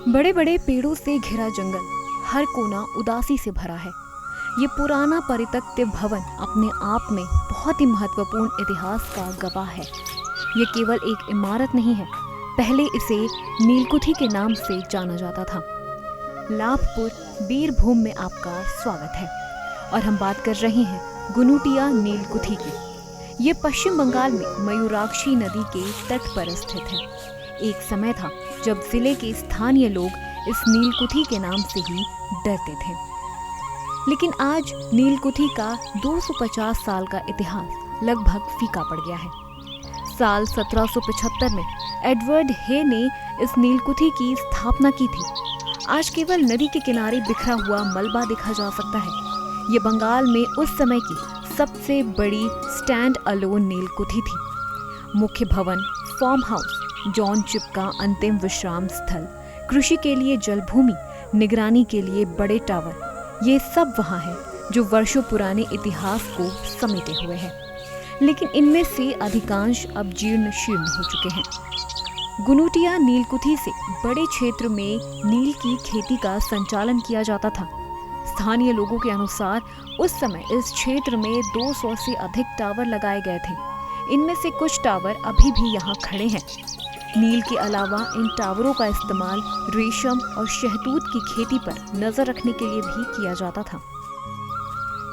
बड़े बड़े पेड़ों से घिरा जंगल, हर कोना उदासी से भरा है। ये पुराना परित्यक्त भवन अपने आप में बहुत ही महत्वपूर्ण इतिहास का गवाह है। ये केवल एक इमारत नहीं है, पहले इसे नीलकुठी के नाम से जाना जाता था। लाभपुर बीरभूम में आपका स्वागत है और हम बात कर रहे हैं गुनुटिया नीलकुठी की। ये पश्चिम बंगाल में मयूराक्षी नदी के तट पर स्थित है। एक समय था जब जिले के स्थानीय लोग इस नीलकुठी के नाम से ही डरते थे, लेकिन आज नीलकुठी का 250 साल का इतिहास लगभग फीका पड़ गया है। साल 1775 में एडवर्ड हे ने इस नीलकुठी की स्थापना की थी। आज केवल नदी के किनारे बिखरा हुआ मलबा देखा जा सकता है। ये बंगाल में उस समय की सबसे बड़ी स्टैंड अलोन नीलकुठी थी। मुख्य भवन, फार्म हाउस, जॉन चिप का अंतिम विश्राम स्थल, कृषि के लिए जलभूमि, निगरानी के लिए बड़े टावर, ये सब वहाँ है जो वर्षों पुराने इतिहास को समेटे हुए हैं। लेकिन इनमें से अधिकांश अब जीर्ण शीर्ण हो चुके हैं। गुनुटिया नीलकुठी से बड़े क्षेत्र में नील की खेती का संचालन किया जाता था। स्थानीय लोगों के अनुसार उस समय इस क्षेत्र में 200 से अधिक टावर लगाए गए थे। इनमें से कुछ टावर अभी भी यहाँ खड़े हैं। नील के अलावा इन टावरों का इस्तेमाल रेशम और शहतूत की खेती पर नजर रखने के लिए भी किया जाता था।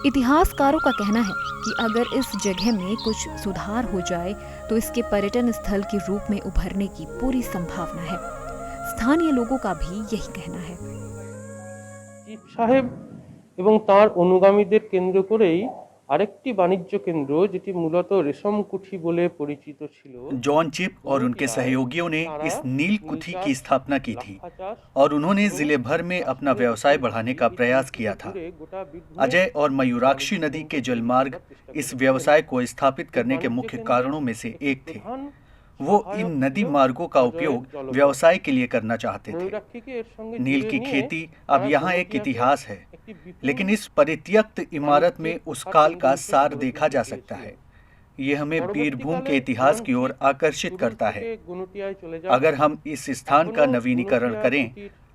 इतिहासकारों का कहना है कि अगर इस जगह में कुछ सुधार हो जाए तो इसके पर्यटन स्थल के रूप में उभरने की पूरी संभावना है। स्थानीय लोगों का भी यही कहना है। চিফ সাহেব এবং তার অনুগামীদের কেন্দ্র করেই আরেকটি বাণিজ্য কেন্দ্র যেটি মূলত রেশম কুঠি বলে পরিচিত ছিল। जॉन चिप और उनके सहयोगियों ने इस नील कुठी की स्थापना की थी और उन्होंने जिले भर में अपना व्यवसाय बढ़ाने का प्रयास किया था। अजय और मयूराक्षी नदी के जलमार्ग इस व्यवसाय को स्थापित करने के मुख्य कारणों में से एक थे। वो इन नदी मार्गों का उपयोग व्यवसाय के लिए करना चाहते थे। नील की खेती अब यहाँ एक इतिहास है, लेकिन इस परित्यक्त इमारत में उस काल का सार देखा जा सकता है। ये हमें बीरभूम के इतिहास की ओर आकर्षित करता है। अगर हम इस स्थान का नवीनीकरण करें,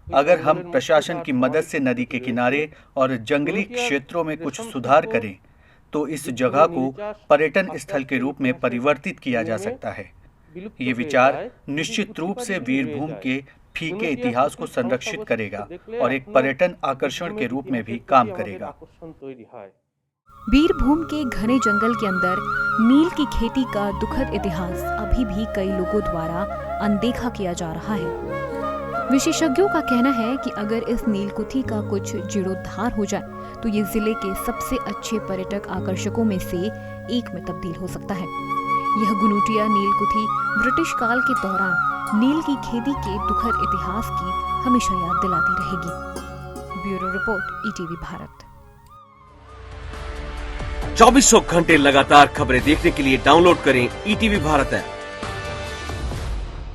अगर हम प्रशासन की मदद से नदी के किनारे और जंगली क्षेत्रों में कुछ सुधार करें, तो इस जगह को पर्यटन स्थल के रूप में परिवर्तित किया जा सकता है। ये विचार निश्चित रूप से बीरभूम के फीके इतिहास को संरक्षित करेगा और एक पर्यटन आकर्षण के रूप में भी काम करेगा। बीरभूम के घने जंगल के अंदर नील की खेती का दुखद इतिहास अभी भी कई लोगों द्वारा अनदेखा किया जा रहा है। विशेषज्ञों का कहना है कि अगर इस नीलकुठी का कुछ जीर्णोद्धार हो जाए तो ये जिले के सबसे अच्छे पर्यटक आकर्षकों में से एक में तब्दील हो सकता है। यह गुनुटिया नीलकुठी ब्रिटिश काल के दौरान नील की खेती के दुखद इतिहास की हमेशा याद दिलाती रहेगी। Bureau report, ETV Bharat. 2400 घंटे लगातार खबरें देखने के लिए डाउनलोड करें ईटीवी भारत ऐप।